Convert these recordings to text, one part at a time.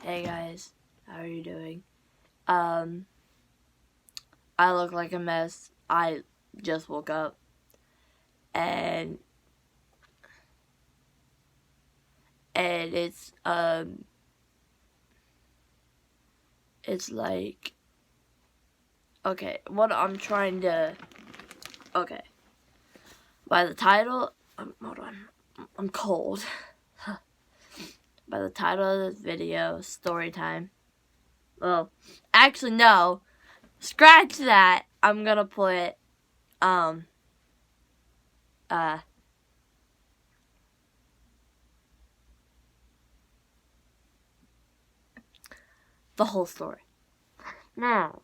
Hey guys, how are you doing? I look like a mess. I just woke up and it's like, okay, what I'm trying to, okay, by the title, hold on, I'm cold. By the title of this video, story time. Well, actually no, scratch that. I'm gonna put, the whole story. Now,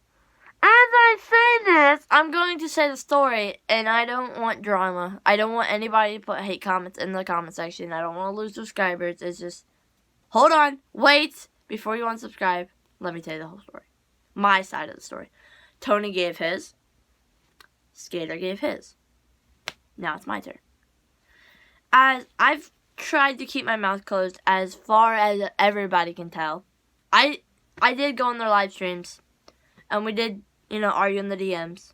as I say this, I'm going to say the story, and I don't want drama. I don't want anybody to put hate comments in the comment section. I don't want to lose subscribers. It's just, hold on, wait, before you unsubscribe, let me tell you the whole story. My side of the story. Tony gave his. Skater gave his. Now it's my turn. As I've tried to keep my mouth closed as far as everybody can tell. I did go on their live streams, and we did, argue in the DMs.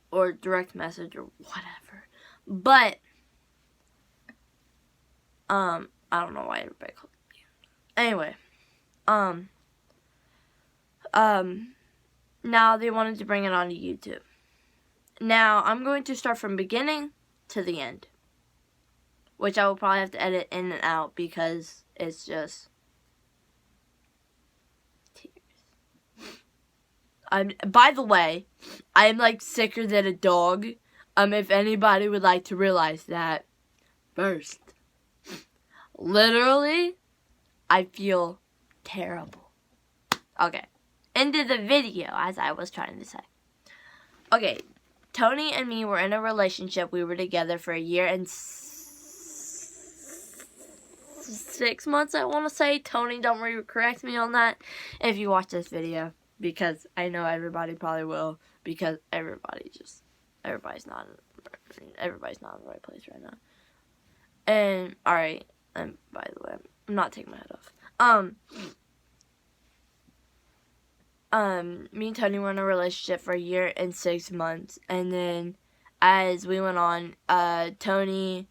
Or direct message or whatever. But, I don't know why everybody called it DMs. Anyway, now they wanted to bring it onto YouTube. Now, I'm going to start from beginning to the end. Which I will probably have to edit in and out because it's just by the way, I'm like sicker than a dog. If anybody would like to realize that. First, literally, I feel terrible. Okay, into the video, as I was trying to say. Okay, Tony and me were in a relationship. We were together for a year and 6 months, I want to say. Tony, don't correct me on that if you watch this video. Because I know everybody probably will. Because everybody's not in the right place right now. And, alright. And by the way, I'm not taking my head off. Me and Tony were in a relationship for a year and 6 months. And then, as we went on, Tony,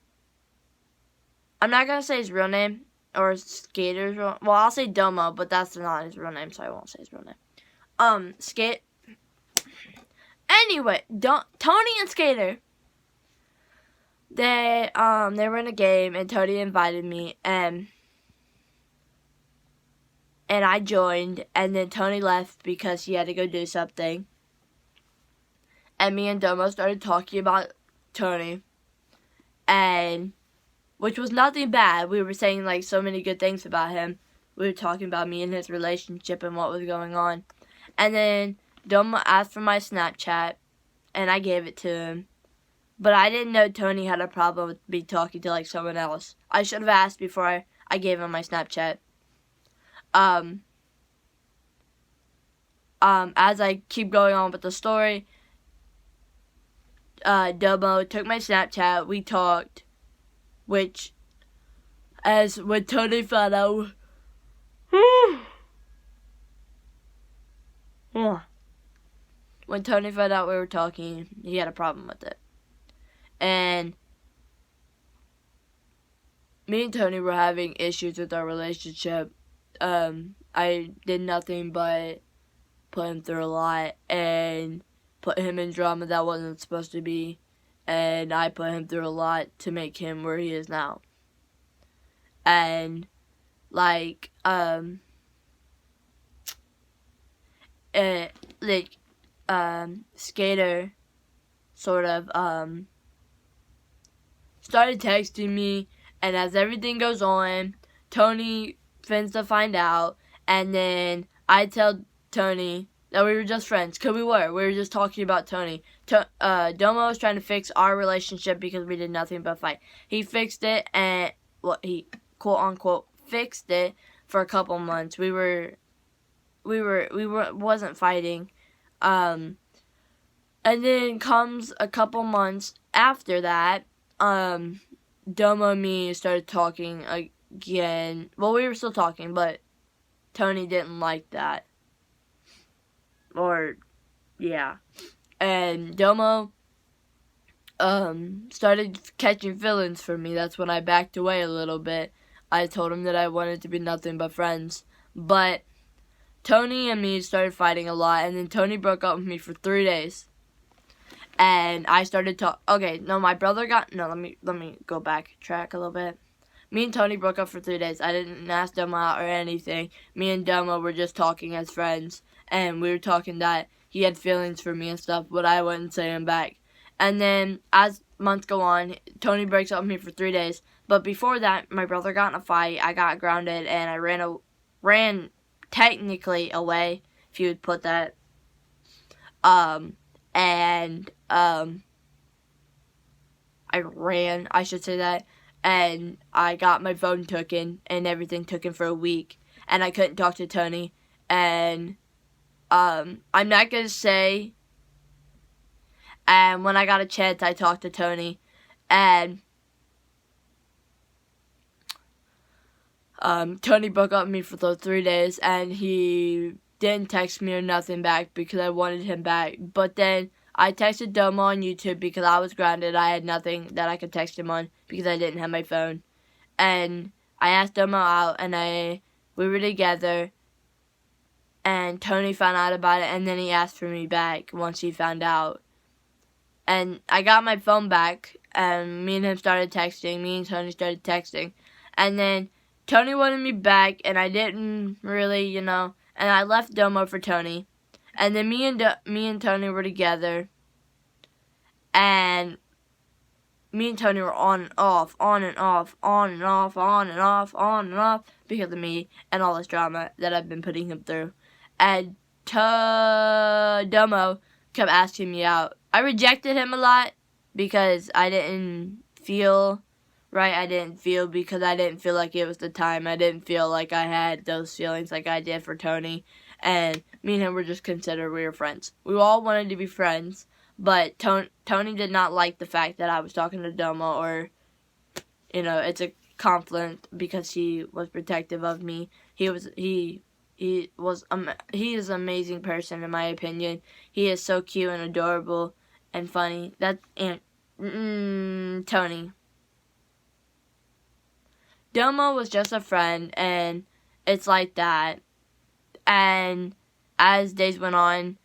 I'm not going to say his real name. Or Skater's real, well, I'll say Domo, but that's not his real name, so I won't say his real name. Anyway, Tony and Skater, they were in a game, and Tony invited me, and I joined, and then Tony left because he had to go do something, and me and Domo started talking about Tony, and, which was nothing bad. We were saying, like, so many good things about him. We were talking about me and his relationship and what was going on. And then Domo asked for my Snapchat, and I gave it to him. But I didn't know Tony had a problem with me talking to, like, someone else. I should have asked before I gave him my Snapchat. As I keep going on with the story, Domo took my Snapchat, we talked, which, as when Tony found out, when Tony found out we were talking, he had a problem with it. And me and Tony were having issues with our relationship. I did nothing but put him through a lot and put him in drama that wasn't supposed to be. And I put him through a lot to make him where he is now. And, like, Skater sort of, started texting me, and as everything goes on, Tony fins to find out, and then I tell Tony that we were just friends, because we were just talking about Tony. Domo was trying to fix our relationship because we did nothing but fight. He fixed it, and, he quote-unquote fixed it for a couple months. We wasn't fighting. And then comes a couple months after that, Domo and me started talking again. Well, we were still talking, but Tony didn't like that. Or, yeah. And Domo started catching feelings for me. That's when I backed away a little bit. I told him that I wanted to be nothing but friends. But Tony and me started fighting a lot, and then Tony broke up with me for 3 days. And I started to my brother got let me go back track a little bit. Me and Tony broke up for 3 days. I didn't ask Domo out or anything. Me and Domo were just talking as friends, and we were talking that he had feelings for me and stuff, but I wouldn't say him back. And then as months go on, Tony breaks up with me for 3 days. But before that, my brother got in a fight. I got grounded, and I ran technically away, if you would put that. I should say that, and I got my phone taken and everything taken for a week, and I couldn't talk to Tony, and I'm not gonna say, and when I got a chance, I talked to Tony, and Tony broke up with me for those 3 days, and he didn't text me or nothing back because I wanted him back. But then I texted Domo on YouTube because I was grounded. I had nothing that I could text him on because I didn't have my phone. And I asked Domo out, and we were together. And Tony found out about it, and then he asked for me back once he found out. And I got my phone back, and me and him started texting. Me and Tony started texting. And then Tony wanted me back, and I didn't really, and I left Domo for Tony. And then me and Tony were together, and me and Tony were on and off, on and off, on and off, on and off, on and off, because of me and all this drama that I've been putting him through. And Domo kept asking me out. I rejected him a lot because I didn't feel right. I didn't feel like it was the time. I didn't feel like I had those feelings like I did for Tony. And me and him were just considered we were friends. We all wanted to be friends, but Tony did not like the fact that I was talking to Domo, or, it's a conflict because he was protective of me. He is an amazing person in my opinion. He is so cute and adorable and funny. Tony. Domo was just a friend, and it's like that. And as days went on,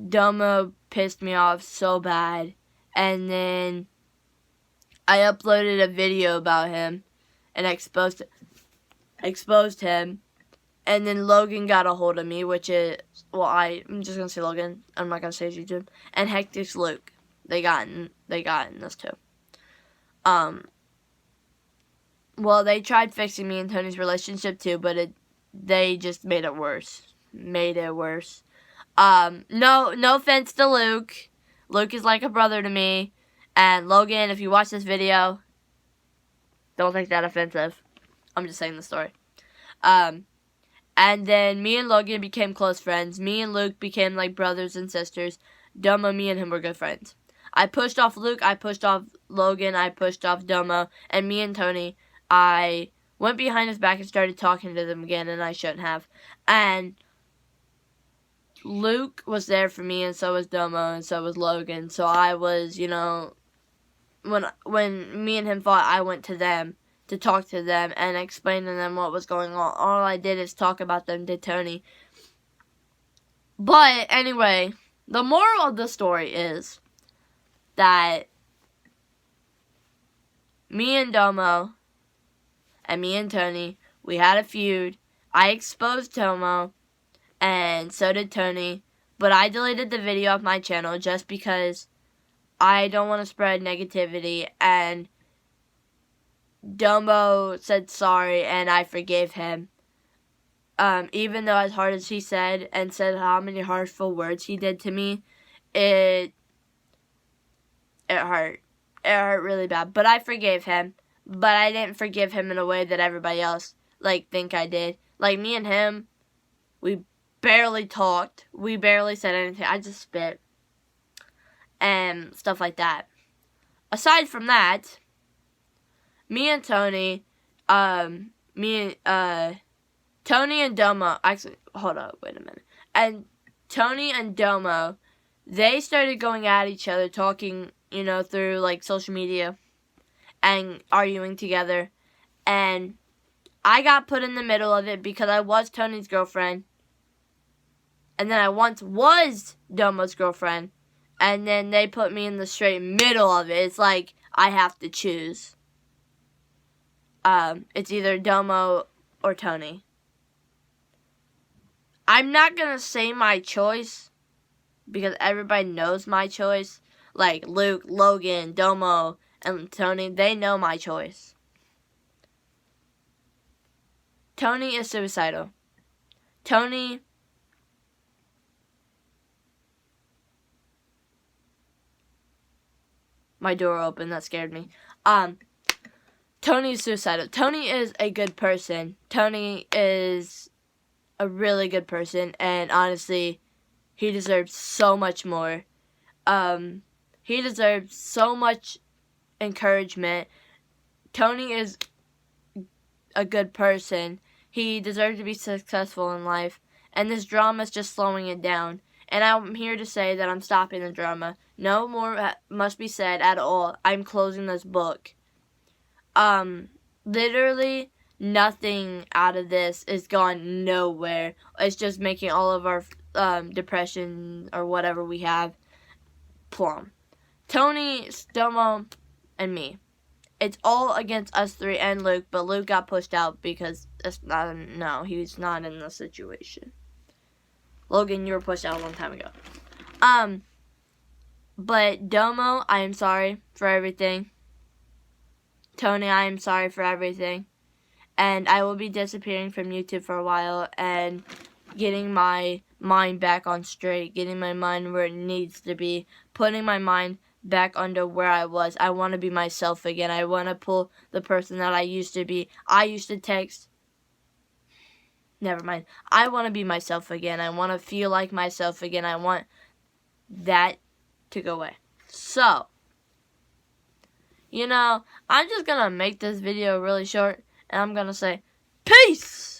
Domo pissed me off so bad. And then I uploaded a video about him and exposed him. And then Logan got a hold of me, which is, I'm just going to say Logan. I'm not going to say YouTube. And Hectic's Luke. They got in this too. They tried fixing me and Tony's relationship too, but they just made it worse. No offense to Luke. Luke is like a brother to me. And Logan, if you watch this video, don't take that offensive. I'm just saying the story. And then me and Logan became close friends. Me and Luke became like brothers and sisters. Domo, me and him were good friends. I pushed off Luke, I pushed off Logan, I pushed off Domo, and me and Tony, I went behind his back and started talking to them again, and I shouldn't have. And Luke was there for me, and so was Domo, and so was Logan. So I was, when me and him fought, I went to them to talk to them and explain to them what was going on. All I did is talk about them to Tony. But anyway, the moral of the story is that me and Domo and me and Tony, we had a feud. I exposed Domo, and so did Tony, but I deleted the video off my channel just because I don't want to spread negativity, and Domo said sorry, and I forgave him. Even though as hard as he said, and said how many harmful words he did to me, it hurt. It hurt really bad. But I forgave him. But I didn't forgive him in a way that everybody else, think I did. Like, me and him, we barely talked. We barely said anything. I just spit. And stuff like that. Aside from that, me and Tony, Tony and Domo, actually, hold up, wait a minute. And Tony and Domo, they started going at each other, talking, through, like, social media and arguing together. And I got put in the middle of it because I was Tony's girlfriend. And then I once was Domo's girlfriend. And then they put me in the straight middle of it. It's like I have to choose. It's either Domo or Tony. I'm not going to say my choice because everybody knows my choice. Like Luke, Logan, Domo, and Tony, they know my choice. Tony is suicidal. Tony... My door opened, that scared me. Tony is suicidal. Tony is a good person. Tony is a really good person, and honestly, he deserves so much more. He deserves so much encouragement. Tony is a good person. He deserves to be successful in life, and this drama is just slowing it down. And I'm here to say that I'm stopping the drama. No more must be said at all. I'm closing this book. Literally nothing out of this is gone nowhere. It's just making all of our depression or whatever we have plumb. Tony, Domo, and me. It's all against us three and Luke, but Luke got pushed out because he's not in the situation. Logan, you were pushed out a long time ago. But Domo, I am sorry for everything. Tony, I am sorry for everything. And I will be disappearing from YouTube for a while and getting my mind back on straight, getting my mind where it needs to be, putting my mind back under where I was. I want to be myself again. I want to pull the person that I used to be. I used to text. Never mind. I want to be myself again. I want to feel like myself again. I want that to go away. So, I'm just going to make this video really short, and I'm going to say, peace!